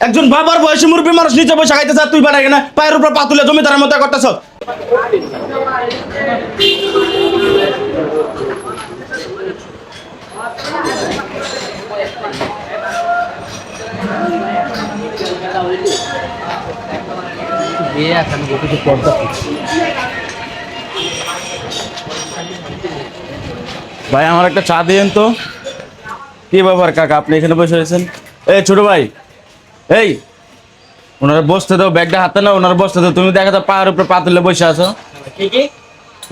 একজন বাবার বয়সী মুরব্বী মানুষ নিচে বসে খাইতেছে তুই বেড়া এখানে পায়ের উপর পা তুলে জমিদারের মতো করতেছ। ভাই আমার একটা চা দিয়েন তো। কি ব্যাপার কাকা আপনি এখানে বসে রয়েছেন? এই ছোট ভাই, এই ওনারা বসতে দাও, ব্যাগটা হাতে না, ওনারা বসতে দাও। তুমি দেখা যাও পায়ের উপরে পা তুলে বসে আছো।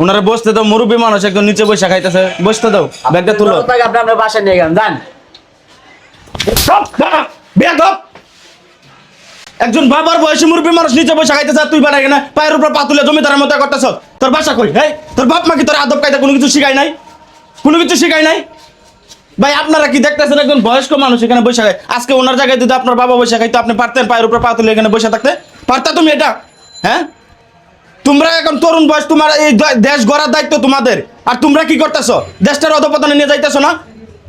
ওনারা বসতে দাও, মুরব্বী মানুষ একদম নিচে বসে খাইতেছে, বসতে দাও, ব্যাগটা তুলো। আপনার বাসায় নিয়ে গেলাম যান। একজন বাবার বয়সী মুরব্বী মানুষ নিচে বসে খাইতেছে তুই বেড়া এখানে পায়ের উপর পা তুলে জমিদারের মতো করতেছ। তোর বাসা কই? এই তোর বাপ মা কি তোর আদব কায়দা কোনো কিছু শিখায় নাই? কোনো কিছু শিখায় নাই? ভাই আপনারা কি দেখতেছেন একজন বয়স্ক মানুষ এখানে বসে খায়। আজকে ওনার জায়গায় যদি আপনার বাবা বসে খাইতো আপনি পারতেন পায়ের উপর পা তুলে এখানে বসে থাকতে? পারতা তুমি এটা? হ্যাঁ, তোমরা এখন তরুণ বয়স, তোমার এই দেশ গড়ার দায়িত্ব তোমাদের, আর তোমরা কি করতেছো? দেশটার অধপতনে নিয়ে যাইতেছো না?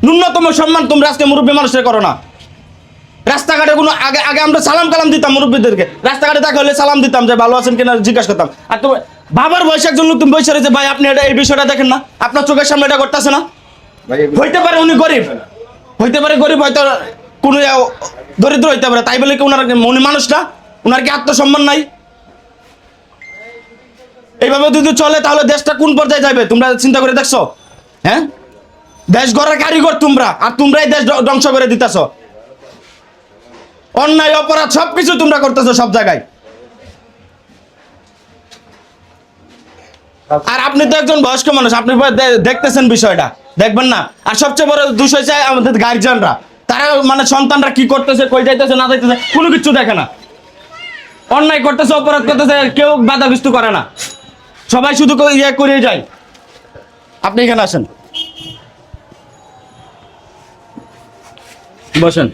ন্যূনতম সম্মান তোমরা আজকে মুরব্বী মানুষের করো না। রাস্তাঘাটে কোনো আগে আগে আমরা সালাম কালাম দিতাম মুরব্বীদেরকে, রাস্তাঘাটে দেখা হলে সালাম দিতাম যে ভালো আছেন কিনা জিজ্ঞাসা করতাম। আর তোমার বাবার বয়সে একজন লোক তুমি বসে রয়েছে, ভাই আপনি এটা এই বিষয়টা দেখেন না? আপনার চোখের সামনে এটা করতেছে না? হইতে পারে উনি গরিব, হইতে পারে গরিব, হয়তো কোনো দরিদ্র হইতে পারে, তাই বলে কি ওনার উনি মানুষ না? ওনার কি আত্মসম্মান নাই? এইভাবে যদি চলে তাহলে দেশটা কোন পর্যায়ে যাবে তোমরা চিন্তা করে দেখছো? হ্যাঁ, দেশ গড়ার কারিগর তোমরা, আর তোমরাই দেশ ধ্বংস করে দিতেছ। অন্যায় অপরাধ সবকিছু তোমরা করতেছো সব জায়গায়। আর আপনি তো একজন বয়স্ক মানুষ, আপনি দেখতেছেন বিষয়টা, দেখবেন না? আর সবচেয়ে বড় দোষ হয়েছে আমাদের গার্জিয়ানরা, তারা মানে সন্তানরা কি করতেছে, কই যাইতেছে না যাইতেছে কোনো কিছু দেখে না। অন্যায় করতেছে, অপরাধ করতেছে, কেউ বাধা বিস্তু করে না, সবাই শুধু ইয়ে করে যায়। আপনি এখানে আসেন, বসেন।